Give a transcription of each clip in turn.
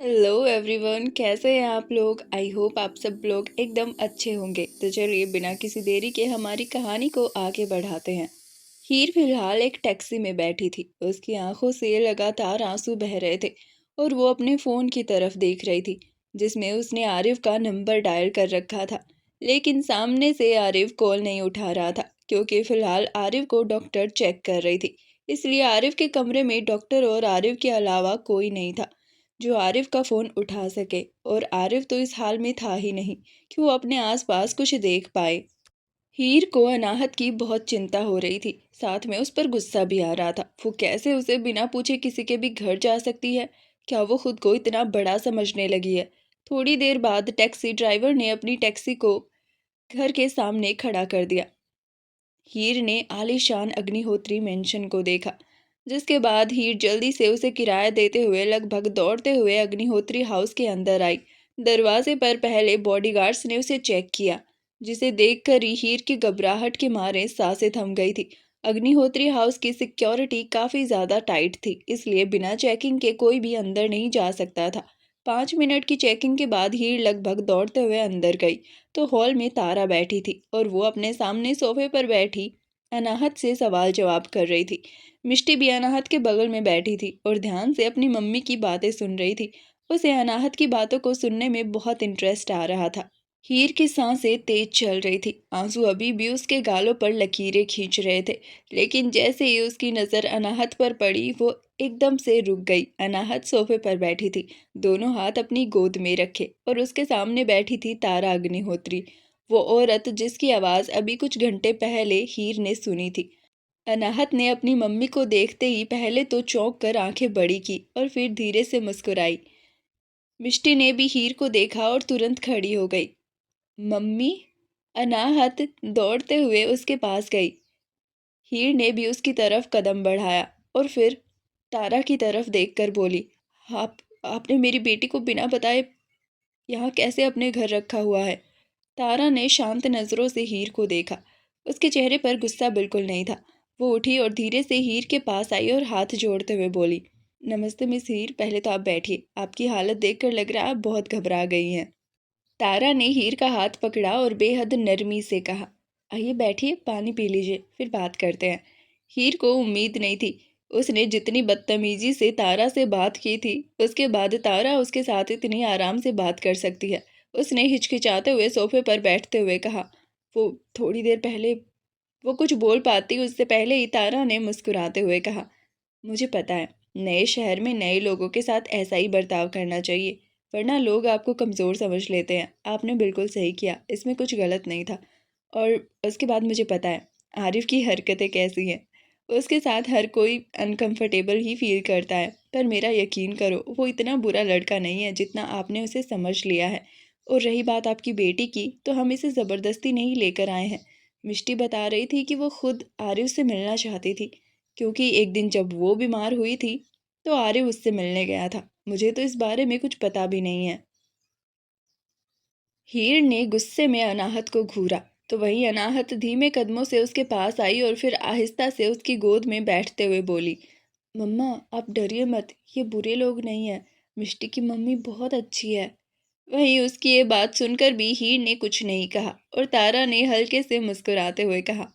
Hello everyone, कैसे हैं आप लोग। आई होप आप सब लोग एकदम अच्छे होंगे। तो चलिए बिना किसी देरी के हमारी कहानी को आगे बढ़ाते हैं। हीर फिलहाल एक टैक्सी में बैठी थी। उसकी आंखों से लगातार आंसू बह रहे थे और वो अपने फ़ोन की तरफ देख रही थी जिसमें उसने आरिफ का नंबर डायल कर रखा था। लेकिन सामने से आरिफ कॉल नहीं उठा रहा था क्योंकि फ़िलहाल आरिफ को डॉक्टर चेक कर रही थी। इसलिए आरिफ के कमरे में डॉक्टर और आरिफ के अलावा कोई नहीं था जो आरिफ का फ़ोन उठा सके। और आरिफ तो इस हाल में था ही नहीं कि वो अपने आसपास कुछ देख पाए। हीर को अनाहत की बहुत चिंता हो रही थी, साथ में उस पर गुस्सा भी आ रहा था। वो कैसे उसे बिना पूछे किसी के भी घर जा सकती है। क्या वो खुद को इतना बड़ा समझने लगी है। थोड़ी देर बाद टैक्सी ड्राइवर ने अपनी टैक्सी को घर के सामने खड़ा कर दिया। हीर ने आलीशान अग्निहोत्री मेंशन को देखा, जिसके बाद हीर जल्दी से उसे किराया देते हुए लगभग दौड़ते हुए अग्निहोत्री हाउस के अंदर आई। दरवाजे पर पहले बॉडीगार्ड्स ने उसे चेक किया, जिसे देखकर ही हीर की घबराहट के मारे सांसें थम गई थी। अग्निहोत्री हाउस की सिक्योरिटी काफ़ी ज़्यादा टाइट थी, इसलिए बिना चेकिंग के कोई भी अंदर नहीं जा सकता था। 5 मिनट की चेकिंग के बाद हीर लगभग दौड़ते हुए अंदर गई तो हॉल में तारा बैठी थी और वो अपने सामने सोफे पर बैठी अनाहत से सवाल जवाब कर रही थी। मिष्टी भी अनाहत के बगल में बैठी थी और ध्यान से अपनी मम्मी की बातें सुन रही थी। उसे अनाहत की बातों को सुनने में बहुत इंटरेस्ट आ रहा था। हीर की सांसें तेज चल रही थी, आंसू अभी भी उसके गालों पर लकीरें खींच रहे थे। लेकिन जैसे ही उसकी नज़र अनाहत पर पड़ी वो एकदम से रुक गई। अनाहत सोफे पर बैठी थी, दोनों हाथ अपनी गोद में रखे, और उसके सामने बैठी थी तारा अग्निहोत्री, वो औरत जिसकी आवाज़ अभी कुछ घंटे पहले हीर ने सुनी थी। अनाहत ने अपनी मम्मी को देखते ही पहले तो चौंक कर आंखें बड़ी की और फिर धीरे से मुस्कुराई। मिष्टी ने भी हीर को देखा और तुरंत खड़ी हो गई। मम्मी। अनाहत दौड़ते हुए उसके पास गई। हीर ने भी उसकी तरफ कदम बढ़ाया और फिर तारा की तरफ देखकर बोली, आप आपने मेरी बेटी को बिना बताए यहाँ कैसे अपने घर रखा हुआ है। तारा ने शांत नज़रों से हीर को देखा। उसके चेहरे पर गुस्सा बिल्कुल नहीं था। वो उठी और धीरे से हीर के पास आई और हाथ जोड़ते हुए बोली, नमस्ते मिस हीर, पहले तो आप बैठिए, आपकी हालत देखकर लग रहा है आप बहुत घबरा गई हैं। तारा ने हीर का हाथ पकड़ा और बेहद नरमी से कहा, आइए बैठिए, पानी पी लीजिए, फिर बात करते हैं। हीर को उम्मीद नहीं थी। उसने जितनी बदतमीजी से तारा से बात की थी, उसके बाद तारा उसके साथ इतनी आराम से बात कर सकती है। उसने हिचकिचाते हुए सोफे पर बैठते हुए कहा, वो थोड़ी देर पहले। वो कुछ बोल पाती उससे पहले ही तारा ने मुस्कुराते हुए कहा, मुझे पता है, नए शहर में नए लोगों के साथ ऐसा ही बर्ताव करना चाहिए, वरना लोग आपको कमज़ोर समझ लेते हैं। आपने बिल्कुल सही किया, इसमें कुछ गलत नहीं था। और उसके बाद मुझे पता है आरिफ की हरकतें कैसी हैं। उसके साथ हर कोई अनकंफर्टेबल ही फील करता है, पर मेरा यकीन करो वो इतना बुरा लड़का नहीं है जितना आपने उसे समझ लिया है। और रही बात आपकी बेटी की, तो हम इसे ज़बरदस्ती नहीं लेकर आए हैं। मिष्टी बता रही थी कि वो खुद आरिफ से मिलना चाहती थी, क्योंकि एक दिन जब वो बीमार हुई थी तो आरिफ उससे मिलने गया था। मुझे तो इस बारे में कुछ पता भी नहीं है। हीर ने गुस्से में अनाहत को घूरा तो वहीं अनाहत धीमे कदमों से उसके पास आई और फिर आहिस्ता से उसकी गोद में बैठते हुए बोली, मम्मा आप डरिए मत, ये बुरे लोग नहीं है, मिष्टी की मम्मी बहुत अच्छी है। वहीं उसकी ये बात सुनकर भी हीर ने कुछ नहीं कहा और तारा ने हल्के से मुस्कुराते हुए कहा,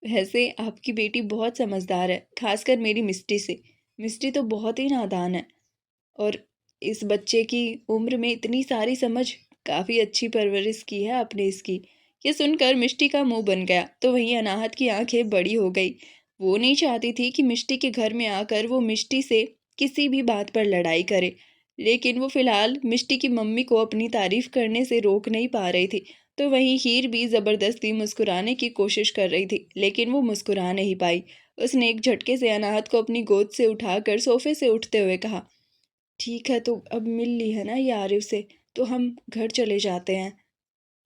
वैसे आपकी बेटी बहुत समझदार है, खासकर मेरी मिष्टी से। मिष्टी तो बहुत ही नादान है, और इस बच्चे की उम्र में इतनी सारी समझ, काफ़ी अच्छी परवरिश की है आपने इसकी। ये सुनकर मिष्टी का मुंह बन गया तो वहीं अनाहत की आंखें बड़ी हो गई। वो नहीं चाहती थी कि मिष्टी के घर में आकर वो मिष्टी से किसी भी बात पर लड़ाई करे, लेकिन वो फिलहाल मिष्टी की मम्मी को अपनी तारीफ करने से रोक नहीं पा रही थी। तो वहीं हीर भी ज़बरदस्ती मुस्कुराने की कोशिश कर रही थी, लेकिन वो मुस्कुरा नहीं पाई। उसने एक झटके से अनाहत को अपनी गोद से उठाकर सोफे से उठते हुए कहा, ठीक है, तो अब मिल ली है ना ये आरिफ से, तो हम घर चले जाते हैं।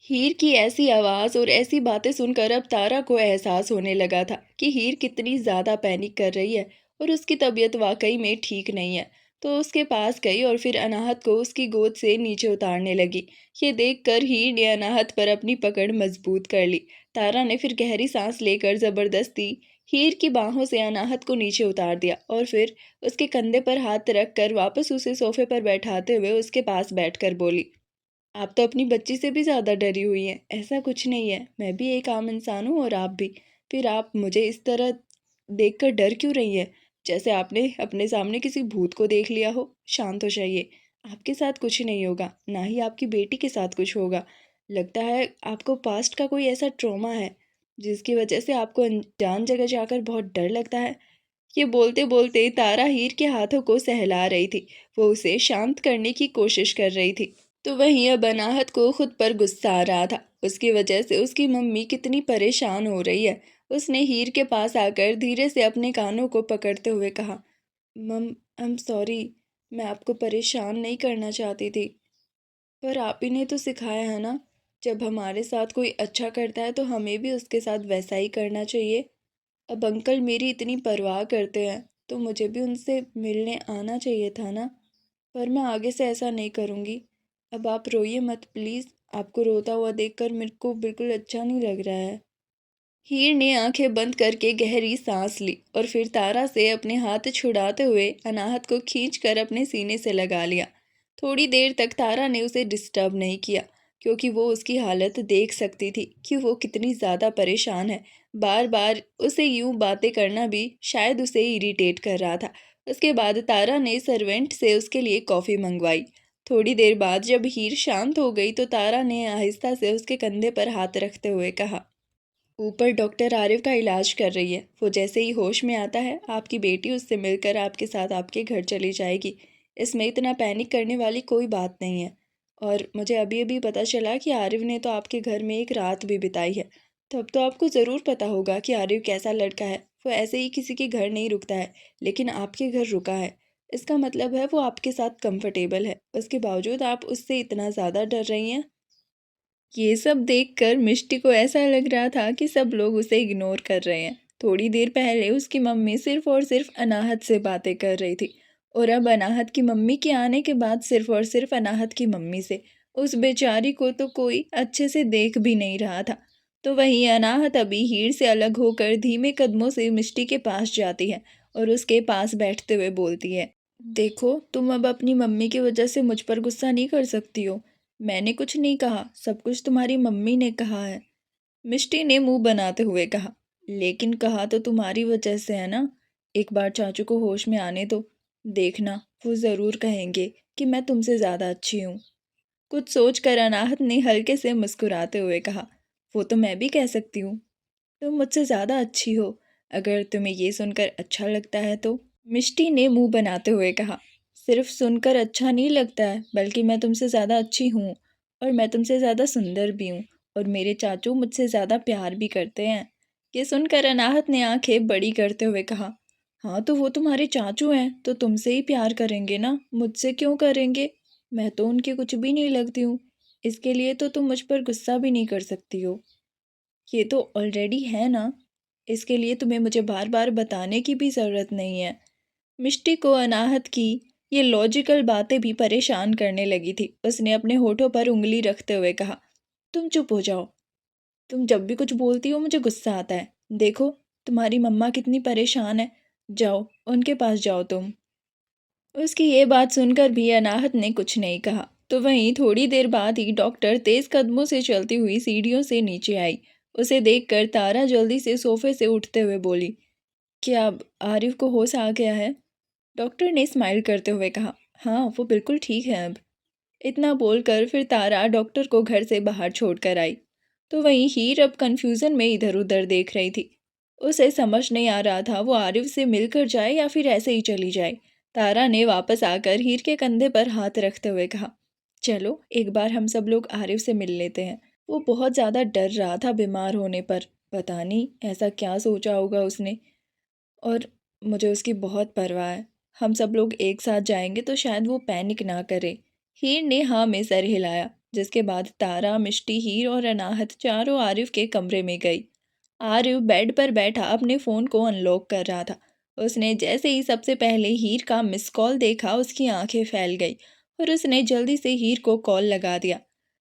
हीर की ऐसी आवाज़ और ऐसी बातें सुनकर अब तारा को एहसास होने लगा था कि हीर कितनी ज़्यादा पैनिक कर रही है और उसकी तबीयत वाकई में ठीक नहीं है। तो उसके पास गई और फिर अनाहत को उसकी गोद से नीचे उतारने लगी। ये देखकर हीर ने अनाहत पर अपनी पकड़ मजबूत कर ली। तारा ने फिर गहरी सांस लेकर ज़बरदस्ती हीर की बाहों से अनाहत को नीचे उतार दिया और फिर उसके कंधे पर हाथ रख कर वापस उसे सोफे पर बैठाते हुए उसके पास बैठकर बोली, आप तो अपनी बच्ची से भी ज़्यादा डरी हुई हैं। ऐसा कुछ नहीं है, मैं भी एक आम इंसान हूँ और आप भी। फिर आप मुझे इस तरह देखकर डर क्यों रही हैं? जैसे आपने अपने सामने किसी भूत को देख लिया हो। शांत हो जाइए, आपके साथ कुछ नहीं होगा, ना ही आपकी बेटी के साथ कुछ होगा। लगता है आपको पास्ट का कोई ऐसा ट्रॉमा है जिसकी वजह से आपको अनजान जगह जाकर बहुत डर लगता है। ये बोलते बोलते तारा हीर के हाथों को सहला रही थी। वो उसे शांत करने की कोशिश कर रही थी। तो वहीं अब अनाहत को खुद पर गुस्सा आ रहा था। उसकी वजह से उसकी मम्मी कितनी परेशान हो रही है। उसने हीर के पास आकर धीरे से अपने कानों को पकड़ते हुए कहा, मम, आई एम सॉरी, मैं आपको परेशान नहीं करना चाहती थी, पर आप ही ने तो सिखाया है ना, जब हमारे साथ कोई अच्छा करता है तो हमें भी उसके साथ वैसा ही करना चाहिए। अब अंकल मेरी इतनी परवाह करते हैं तो मुझे भी उनसे मिलने आना चाहिए था ना, पर मैं आगे से ऐसा नहीं करूँगी। अब आप रोइए मत प्लीज़, आपको रोता हुआ देखकर मेरे को बिल्कुल अच्छा नहीं लग रहा है। हीर ने आंखें बंद करके गहरी सांस ली और फिर तारा से अपने हाथ छुड़ाते हुए अनाहत को खींचकर अपने सीने से लगा लिया। थोड़ी देर तक तारा ने उसे डिस्टर्ब नहीं किया क्योंकि वो उसकी हालत देख सकती थी कि वो कितनी ज़्यादा परेशान है। बार बार उसे यूं बातें करना भी शायद उसे इरिटेट कर रहा था। उसके बाद तारा ने सर्वेंट से उसके लिए कॉफ़ी मंगवाई। थोड़ी देर बाद जब हीर शांत हो गई तो तारा ने आहिस्ता से उसके कंधे पर हाथ रखते हुए कहा, ऊपर डॉक्टर आरिफ का इलाज कर रही है, वो जैसे ही होश में आता है आपकी बेटी उससे मिलकर आपके साथ आपके घर चली जाएगी। इसमें इतना पैनिक करने वाली कोई बात नहीं है। और मुझे अभी अभी पता चला कि आरिफ ने तो आपके घर में एक रात भी बिताई है। तब तो आपको ज़रूर पता होगा कि आरिफ कैसा लड़का है। वो ऐसे ही किसी के घर नहीं रुकता है, लेकिन आपके घर रुका है। इसका मतलब है वो आपके साथ कंफर्टेबल है। उसके बावजूद आप उससे इतना ज़्यादा डर रही हैं। ये सब देखकर मिष्टी को ऐसा लग रहा था कि सब लोग उसे इग्नोर कर रहे हैं। थोड़ी देर पहले उसकी मम्मी सिर्फ और सिर्फ अनाहत से बातें कर रही थी और अब अनाहत की मम्मी के आने के बाद सिर्फ और सिर्फ अनाहत की मम्मी से। उस बेचारी को तो कोई अच्छे से देख भी नहीं रहा था। तो वहीं अनाहत अभी हीर से अलग होकर धीमे कदमों से मिष्टी के पास जाती है और उसके पास बैठते हुए बोलती है, देखो तुम अब अपनी मम्मी की वजह से मुझ पर गुस्सा नहीं कर सकती हो। मैंने कुछ नहीं कहा, सब कुछ तुम्हारी मम्मी ने कहा है। मिष्टी ने मुंह बनाते हुए कहा, लेकिन कहा तो तुम्हारी वजह से है ना। एक बार चाचू को होश में आने दो, देखना वो ज़रूर कहेंगे कि मैं तुमसे ज़्यादा अच्छी हूँ। कुछ सोचकर अनाहत ने हल्के से मुस्कुराते हुए कहा, वो तो मैं भी कह सकती हूँ, तुम मुझसे ज़्यादा अच्छी हो, अगर तुम्हें ये सुनकर अच्छा लगता है तो। मिष्टी ने मुंह बनाते हुए कहा, सिर्फ सुनकर अच्छा नहीं लगता है, बल्कि मैं तुमसे ज़्यादा अच्छी हूँ और मैं तुमसे ज़्यादा सुंदर भी हूँ और मेरे चाचू मुझसे ज़्यादा प्यार भी करते हैं। ये सुनकर अनाहत ने आंखें बड़ी करते हुए कहा, हाँ तो वो तुम्हारे चाचू हैं तो तुमसे ही प्यार करेंगे ना, मुझसे क्यों करेंगे। मैं तो उनके कुछ भी नहीं लगती हूँ, इसके लिए तो तुम मुझ पर गुस्सा भी नहीं कर सकती हो। ये तो ऑलरेडी है ना, इसके लिए तुम्हें मुझे बार बार बताने की भी ज़रूरत नहीं है। मिष्टी को अनाहत की ये लॉजिकल बातें भी परेशान करने लगी थी। उसने अपने होठों पर उंगली रखते हुए कहा, तुम चुप हो जाओ, तुम जब भी कुछ बोलती हो मुझे गुस्सा आता है। देखो तुम्हारी मम्मा कितनी परेशान है, जाओ उनके पास जाओ तुम। उसकी ये बात सुनकर भी अनाहत ने कुछ नहीं कहा। तो वहीं थोड़ी देर बाद ही डॉक्टर तेज कदमों से चलती हुई सीढ़ियों से नीचे आई। उसे देखकर तारा जल्दी से सोफे से उठते हुए बोली, क्या अब आरिफ को होश आ गया है? डॉक्टर ने स्माइल करते हुए कहा, हाँ वो बिल्कुल ठीक है अब। इतना बोलकर फिर तारा डॉक्टर को घर से बाहर छोड़कर आई। तो वहीं हीर अब कन्फ्यूज़न में इधर उधर देख रही थी। उसे समझ नहीं आ रहा था वो आरिफ से मिलकर जाए या फिर ऐसे ही चली जाए। तारा ने वापस आकर हीर के कंधे पर हाथ रखते हुए कहा, चलो एक बार हम सब लोग आरिफ से मिल लेते हैं। वो बहुत ज़्यादा डर रहा था बीमार होने पर, पता नहीं ऐसा क्या सोचा होगा उसने, और मुझे उसकी बहुत परवाह है। हम सब लोग एक साथ जाएंगे तो शायद वो पैनिक ना करे। हीर ने हाँ में सर हिलाया, जिसके बाद तारा, मिष्टी, हीर और अनाहत चारों आरिफ के कमरे में गई। आरिफ बेड पर बैठा अपने फ़ोन को अनलॉक कर रहा था। उसने जैसे ही सबसे पहले हीर का मिस कॉल देखा उसकी आंखें फैल गई और उसने जल्दी से हीर को कॉल लगा दिया।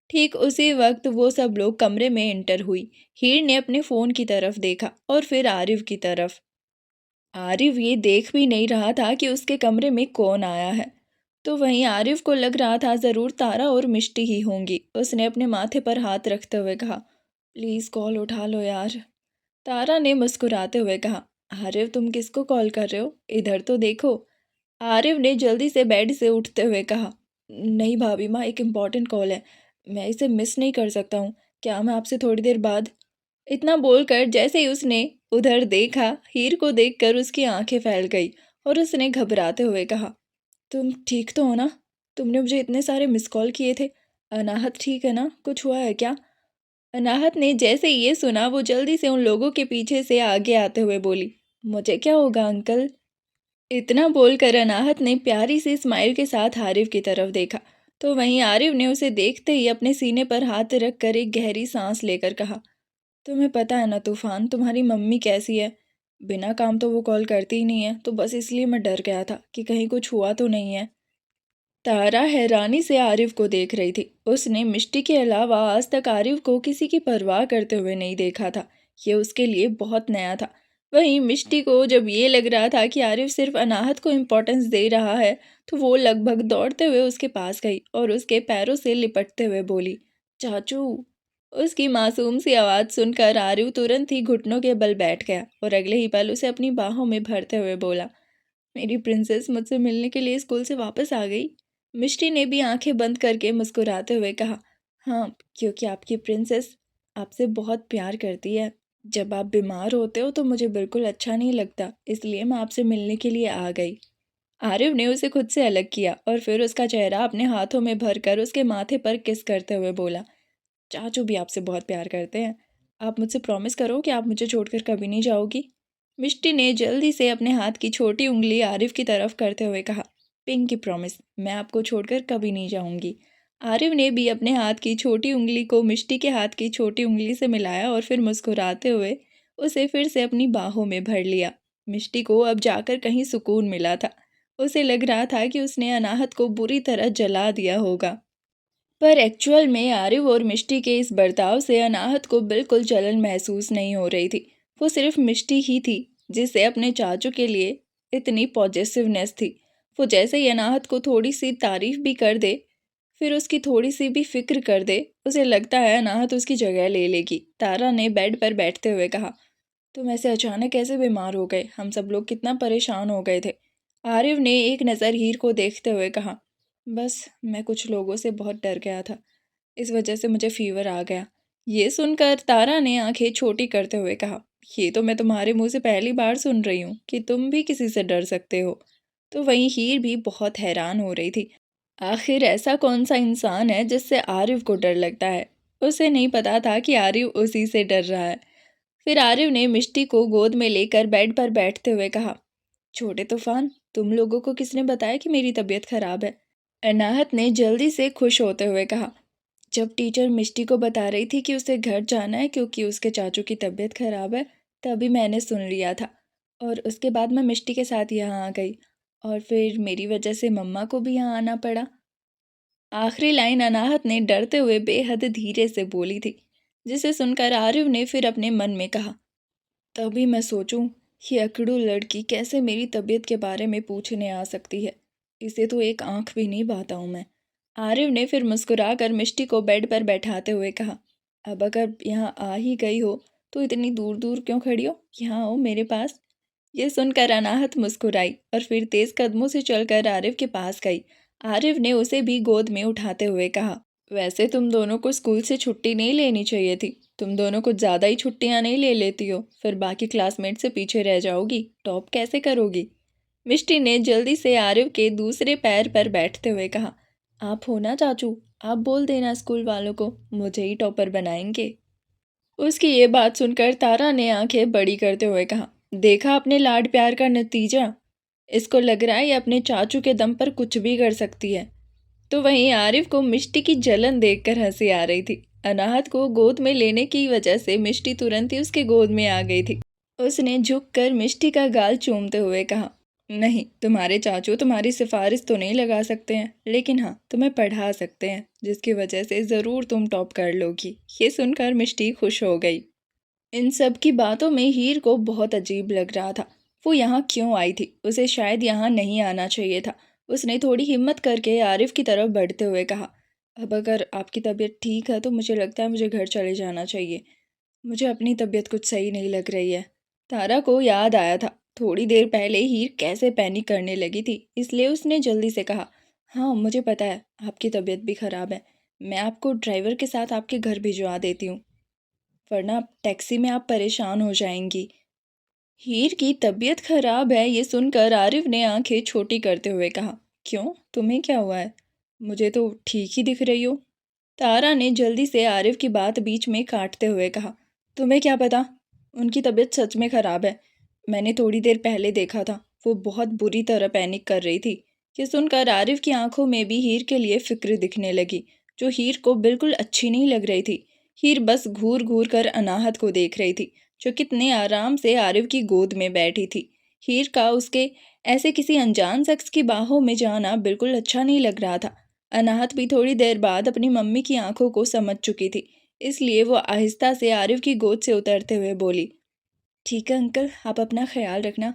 ठीक उसी वक्त वो सब लोग कमरे में एंटर हुई। हीर ने अपने फ़ोन की तरफ देखा और फिर आरिफ की तरफ। आरिफ ये देख भी नहीं रहा था कि उसके कमरे में कौन आया है। तो वहीं आरिफ को लग रहा था ज़रूर तारा और मिष्टी ही होंगी। उसने अपने माथे पर हाथ रखते हुए कहा, प्लीज़ कॉल उठा लो यार। तारा ने मुस्कुराते हुए कहा, आरिफ तुम किसको कॉल कर रहे हो? इधर तो देखो। आरिफ ने जल्दी से बेड से उठते हुए कहा, नहीं भाभी माँ, एक इम्पॉर्टेंट कॉल है, मैं इसे मिस नहीं कर सकता हूँ। क्या मैं आपसे थोड़ी देर बाद? इतना बोलकर जैसे ही उसने उधर देखा, हीर को देखकर उसकी आंखें फैल गई और उसने घबराते हुए कहा, तुम ठीक तो हो ना? तुमने मुझे इतने सारे मिस कॉल किए थे। अनाहत ठीक है ना? कुछ हुआ है क्या? अनाहत ने जैसे ही ये सुना वो जल्दी से उन लोगों के पीछे से आगे आते हुए बोली, मुझे क्या होगा अंकल? इतना बोलकर अनाहत ने प्यारी सी स्माइल के साथ आरिफ की तरफ देखा। तो वहीं आरिफ ने उसे देखते ही अपने सीने पर हाथ रखकर एक गहरी सांस लेकर कहा, तुम्हें पता है ना तूफान, तुम्हारी मम्मी कैसी है? बिना काम तो वो कॉल करती ही नहीं है, तो बस इसलिए मैं डर गया था कि कहीं कुछ हुआ तो नहीं है। तारा हैरानी से आरिफ को देख रही थी। उसने मिष्टी के अलावा आज तक आरिफ को किसी की परवाह करते हुए नहीं देखा था। ये उसके लिए बहुत नया था। वहीं मिष्टी को जब ये लग रहा था कि आरिफ सिर्फ अनाहत को इम्पोर्टेंस दे रहा है, तो वो लगभग दौड़ते हुए उसके पास गई और उसके पैरों से लिपटते हुए बोली, चाचू। उसकी मासूम सी आवाज़ सुनकर आरिफ तुरंत ही घुटनों के बल बैठ गया और अगले ही पल उसे अपनी बाहों में भरते हुए बोला, मेरी प्रिंसेस मुझसे मिलने के लिए स्कूल से वापस आ गई? मिष्टी ने भी आंखें बंद करके मुस्कुराते हुए कहा, हाँ, क्योंकि आपकी प्रिंसेस आपसे बहुत प्यार करती है। जब आप बीमार होते हो तो मुझे बिल्कुल अच्छा नहीं लगता, इसलिए मैं आपसे मिलने के लिए आ गई। आरिफ ने उसे खुद से अलग किया और फिर उसका चेहरा अपने हाथों में भरकर उसके माथे पर किस करते हुए बोला, चाचू भी आपसे बहुत प्यार करते हैं। आप मुझसे प्रॉमिस करो कि आप मुझे छोड़कर कभी नहीं जाओगी। मिष्टी ने जल्दी से अपने हाथ की छोटी उंगली आरिफ की तरफ करते हुए कहा, पिंकी प्रॉमिस, मैं आपको छोड़कर कभी नहीं जाऊंगी। आरिफ ने भी अपने हाथ की छोटी उंगली को मिष्टी के हाथ की छोटी उंगली से मिलाया और फिर मुस्कुराते हुए उसे फिर से अपनी बाहों में भर लिया। मिष्टी को अब जाकर कहीं सुकून मिला था। उसे लग रहा था कि उसने अनाहत को बुरी तरह जला दिया होगा। पर एक्चुअल में आरिफ और मिष्टी के इस बर्ताव से अनाहत को बिल्कुल जलन महसूस नहीं हो रही थी। वो सिर्फ मिष्टी ही थी जिसे अपने चाचू के लिए इतनी पॉजिटिवनेस थी। वो जैसे ही अनाहत को थोड़ी सी तारीफ भी कर दे, फिर उसकी थोड़ी सी भी फिक्र कर दे, उसे लगता है अनाहत उसकी जगह ले लेगी। तारा ने बेड पर बैठते हुए कहा, तुम ऐसे अचानक कैसे बीमार हो गए? हम सब लोग कितना परेशान हो गए थे। आरिफ ने एक नज़र हीर को देखते हुए कहा, बस मैं कुछ लोगों से बहुत डर गया था, इस वजह से मुझे फीवर आ गया। ये सुनकर तारा ने आंखें छोटी करते हुए कहा, ये तो मैं तुम्हारे मुंह से पहली बार सुन रही हूँ कि तुम भी किसी से डर सकते हो। तो वहीं हीर भी बहुत हैरान हो रही थी। आखिर ऐसा कौन सा इंसान है जिससे आरिफ को डर लगता है? उसे नहीं पता था कि आरिफ उसी से डर रहा है। फिर आरिफ ने मिष्टी को गोद में लेकर बेड पर बैठते हुए कहा, छोटे तूफान, तुम लोगों को किसने बताया कि मेरी तबीयत खराब है? अनाहत ने जल्दी से खुश होते हुए कहा, जब टीचर मिष्टी को बता रही थी कि उसे घर जाना है क्योंकि उसके चाचू की तबीयत खराब है, तभी मैंने सुन लिया था और उसके बाद मैं मिष्टी के साथ यहाँ आ गई और फिर मेरी वजह से मम्मा को भी यहाँ आना पड़ा। आखिरी लाइन अनाहत ने डरते हुए बेहद धीरे से बोली थी, जिसे सुनकर आरिफ ने फिर अपने मन में कहा, तभी मैं सोचूं, ये अकड़ू लड़की कैसे मेरी तबीयत के बारे में पूछने आ सकती है। इसे तो एक आंख भी नहीं बाता हूँ मैं। आरिफ ने फिर मुस्कुराकर मिष्टी को बेड पर बैठाते हुए कहा, अब अगर यहाँ आ ही गई हो तो इतनी दूर दूर क्यों खड़ी हो? यहाँ आओ मेरे पास। ये सुनकर अनाहत मुस्कुराई और फिर तेज कदमों से चलकर आरिफ के पास गई। आरिफ ने उसे भी गोद में उठाते हुए कहा, वैसे तुम दोनों को स्कूल से छुट्टी नहीं लेनी चाहिए थी। तुम दोनों कुछ ज़्यादा ही छुट्टियां नहीं ले लेती हो, फिर बाकी क्लासमेट से पीछे रह जाओगी, टॉप कैसे करोगी? मिष्टी ने जल्दी से आरिफ के दूसरे पैर पर बैठते हुए कहा, आप हो ना चाचू, आप बोल देना स्कूल वालों को, मुझे ही टॉपर बनाएंगे। उसकी ये बात सुनकर तारा ने आंखें बड़ी करते हुए कहा, देखा अपने लाड प्यार का नतीजा? इसको लग रहा है ये अपने चाचू के दम पर कुछ भी कर सकती है। तो वहीं आरिफ को मिष्टी की जलन देखकर हंसी आ रही थी। अनाहत को गोद में लेने की वजह से मिष्टी तुरंत ही उसके गोद में आ गई थी। उसने झुककर मिष्टी का गाल चूमते हुए कहा, नहीं, तुम्हारे चाचू तुम्हारी सिफारिश तो नहीं लगा सकते हैं, लेकिन हाँ, तुम्हें पढ़ा सकते हैं, जिसकी वजह से ज़रूर तुम टॉप कर लोगी। ये सुनकर मिष्टी खुश हो गई। इन सब की बातों में हीर को बहुत अजीब लग रहा था। वो यहाँ क्यों आई थी? उसे शायद यहाँ नहीं आना चाहिए था। उसने थोड़ी हिम्मत करके आरिफ की तरफ बढ़ते हुए कहा, अब अगर आपकी तबीयत ठीक है तो मुझे लगता है मुझे घर चले जाना चाहिए। मुझे अपनी तबीयत कुछ सही नहीं लग रही है। तारा को याद आया था थोड़ी देर पहले हीर कैसे पैनिक करने लगी थी, इसलिए उसने जल्दी से कहा, हाँ मुझे पता है आपकी तबीयत भी खराब है। मैं आपको ड्राइवर के साथ आपके घर भिजवा देती हूँ, वरना टैक्सी में आप परेशान हो जाएंगी। हीर की तबीयत खराब है ये सुनकर आरिफ ने आंखें छोटी करते हुए कहा, क्यों, तुम्हें क्या हुआ है? मुझे तो ठीक ही दिख रही हो। तारा ने जल्दी से आरिफ की बात बीच में काटते हुए कहा, तुम्हें क्या पता, उनकी तबीयत सच में खराब है। मैंने थोड़ी देर पहले देखा था, वो बहुत बुरी तरह पैनिक कर रही थी। ये सुनकर आरिफ की आंखों में भी हीर के लिए फिक्र दिखने लगी, जो हीर को बिल्कुल अच्छी नहीं लग रही थी। हीर बस घूर घूर कर अनाहत को देख रही थी, जो कितने आराम से आरिफ की गोद में बैठी थी। हीर का उसके ऐसे किसी अनजान शख्स की बाहों में जाना बिल्कुल अच्छा नहीं लग रहा था। अनाहत भी थोड़ी देर बाद अपनी मम्मी की आंखों को समझ चुकी थी, इसलिए वो आहिस्ता से आरिफ की गोद से उतरते हुए बोली, ठीक है अंकल, आप अपना ख्याल रखना,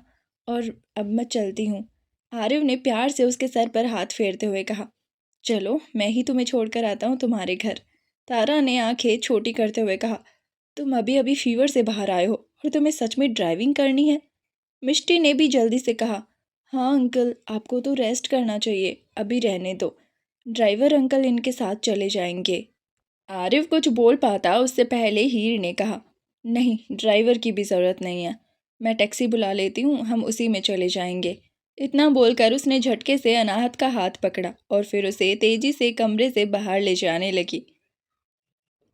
और अब मैं चलती हूँ। आरिफ ने प्यार से उसके सर पर हाथ फेरते हुए कहा, चलो मैं ही तुम्हें छोड़कर आता हूँ तुम्हारे घर। तारा ने आंखें छोटी करते हुए कहा, तुम अभी अभी फीवर से बाहर आए हो और तुम्हें सच में ड्राइविंग करनी है? मिष्टी ने भी जल्दी से कहा, हाँ अंकल, आपको तो रेस्ट करना चाहिए, अभी रहने दो, ड्राइवर अंकल इनके साथ चले जाएंगे। आरिफ कुछ बोल पाता उससे पहले हीर ने कहा, नहीं, ड्राइवर की भी ज़रूरत नहीं है, मैं टैक्सी बुला लेती हूँ, हम उसी में चले जाएंगे। इतना बोलकर उसने झटके से अनाहत का हाथ पकड़ा और फिर उसे तेजी से कमरे से बाहर ले जाने लगी।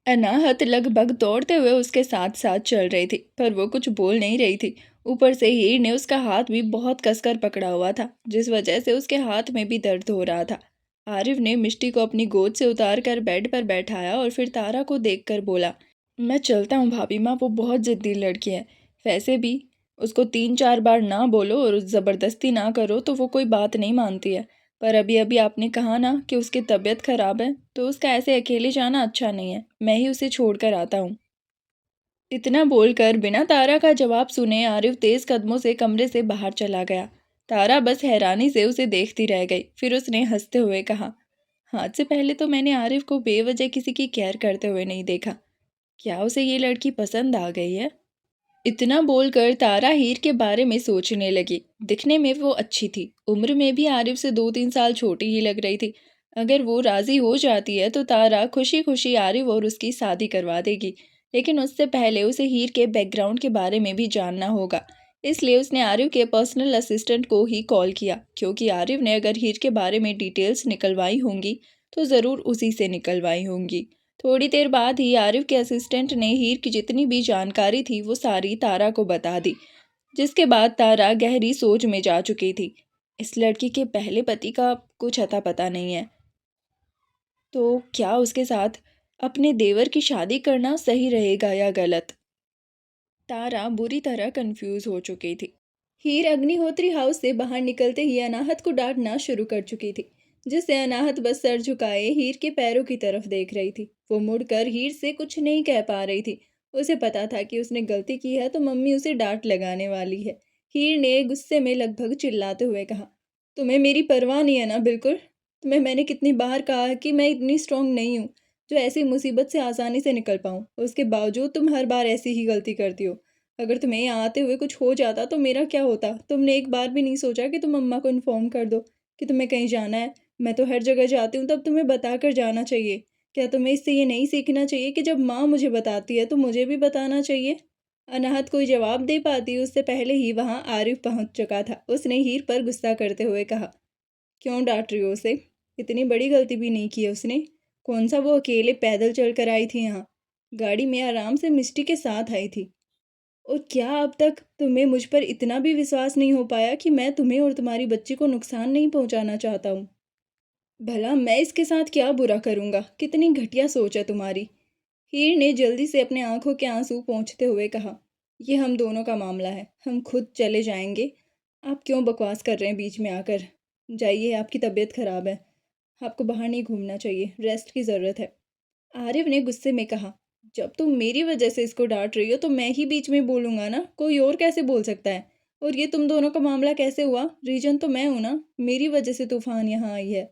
अनाहत लगभग दौड़ते हुए उसके साथ साथ चल रही थी, पर वो कुछ बोल नहीं रही थी। ऊपर से हीर ने उसका हाथ भी बहुत कसकर पकड़ा हुआ था, जिस वजह से उसके हाथ में भी दर्द हो रहा था। आरिफ ने मिष्टी को अपनी गोद से उतार कर बेड पर बैठाया और फिर तारा को देखकर बोला, मैं चलता हूँ भाभी माँ, वो बहुत जिद्दी लड़की है। वैसे भी उसको 3-4 बार ना बोलो और ज़बरदस्ती ना करो तो वो कोई बात नहीं मानती है। पर अभी अभी आपने कहा ना कि उसकी तबीयत खराब है, तो उसका ऐसे अकेले जाना अच्छा नहीं है, मैं ही उसे छोड़कर आता हूँ। इतना बोलकर बिना तारा का जवाब सुने आरिफ तेज कदमों से कमरे से बाहर चला गया। तारा बस हैरानी से उसे देखती रह गई। फिर उसने हंसते हुए कहा, हाथ से पहले तो मैंने आरिफ को बेवजह किसी की केयर करते हुए नहीं देखा। क्या उसे ये लड़की पसंद आ गई है? इतना बोलकर तारा हीर के बारे में सोचने लगी। दिखने में वो अच्छी थी, उम्र में भी आरिफ से 2-3 साल छोटी ही लग रही थी। अगर वो राजी हो जाती है तो तारा खुशी खुशी आरिफ और उसकी शादी करवा देगी, लेकिन उससे पहले उसे हीर के बैकग्राउंड के बारे में भी जानना होगा। इसलिए उसने आरिफ के पर्सनल असिस्टेंट को ही कॉल किया, क्योंकि आरिफ ने अगर हीर के बारे में डिटेल्स निकलवाई होंगी तो ज़रूर उसी से निकलवाई होंगी। थोड़ी देर बाद ही आरिफ के असिस्टेंट ने हीर की जितनी भी जानकारी थी वो सारी तारा को बता दी, जिसके बाद तारा गहरी सोच में जा चुकी थी। इस लड़की के पहले पति का कुछ अता पता नहीं है, तो क्या उसके साथ अपने देवर की शादी करना सही रहेगा या गलत? तारा बुरी तरह कंफ्यूज हो चुकी थी। हीर अग्निहोत्री हाउस से बाहर निकलते ही अनाहत को डांटना शुरू कर चुकी थी, जिससे अनाहत बस सर झुकाए हीर के पैरों की तरफ देख रही थी। वो मुड़कर हीर से कुछ नहीं कह पा रही थी। उसे पता था कि उसने गलती की है तो मम्मी उसे डांट लगाने वाली है। हीर ने गुस्से में लगभग चिल्लाते हुए कहा, तुम्हें मेरी परवाह नहीं है ना बिल्कुल? तुम्हें मैंने कितनी बार कहा है कि मैं इतनी स्ट्रांग नहीं हूँ जो ऐसी मुसीबत से आसानी से निकल पाऊँ। उसके बावजूद तुम हर बार ऐसी ही गलती करती हो। अगर तुम्हें यहाँ आते हुए कुछ हो जाता तो मेरा क्या होता? तुमने एक बार भी नहीं सोचा कि तुम अम्मा को इन्फॉर्म कर दो कि तुम्हें कहीं जाना है? मैं तो हर जगह जाती हूँ, तब तुम्हें बता कर जाना चाहिए। क्या तुम्हें इससे ये नहीं सीखना चाहिए कि जब माँ मुझे बताती है तो मुझे भी बताना चाहिए? अनाहत कोई जवाब दे पाती उससे पहले ही वहाँ आरिफ पहुँच चुका था। उसने हीर पर गुस्सा करते हुए कहा, क्यों डांट रही हो उसे? इतनी बड़ी गलती भी नहीं की है उसने। कौन सा वो अकेले पैदल चल कर आई थी यहाँ? गाड़ी में आराम से मिष्टी के साथ आई थी। और क्या अब तक तुम्हें मुझ पर इतना भी विश्वास नहीं हो पाया कि मैं तुम्हें और तुम्हारी बच्ची को नुकसान नहीं पहुंचाना चाहता हूँ? भला मैं इसके साथ क्या बुरा करूँगा? कितनी घटिया सोच है तुम्हारी। हीर ने जल्दी से अपने आंखों के आंसू पोंछते हुए कहा, ये हम दोनों का मामला है, हम खुद चले जाएंगे। आप क्यों बकवास कर रहे हैं बीच में आकर? जाइए, आपकी तबीयत ख़राब है। आपको बाहर नहीं घूमना चाहिए, रेस्ट की ज़रूरत है। आरिफ ने गुस्से में कहा, जब तुम मेरी वजह से इसको डांट रही हो तो मैं ही बीच में बोलूँगा ना, कोई और कैसे बोल सकता है? और ये तुम दोनों का मामला कैसे हुआ? रीजन तो मैं हूँ ना, मेरी वजह से तूफान यहाँ आई है।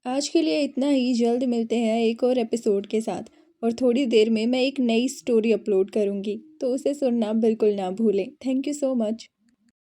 आज के लिए इतना ही, जल्द मिलते हैं एक और एपिसोड के साथ। और थोड़ी देर में मैं एक नई स्टोरी अपलोड करूँगी, तो उसे सुनना बिल्कुल ना भूलें। Thank you so much.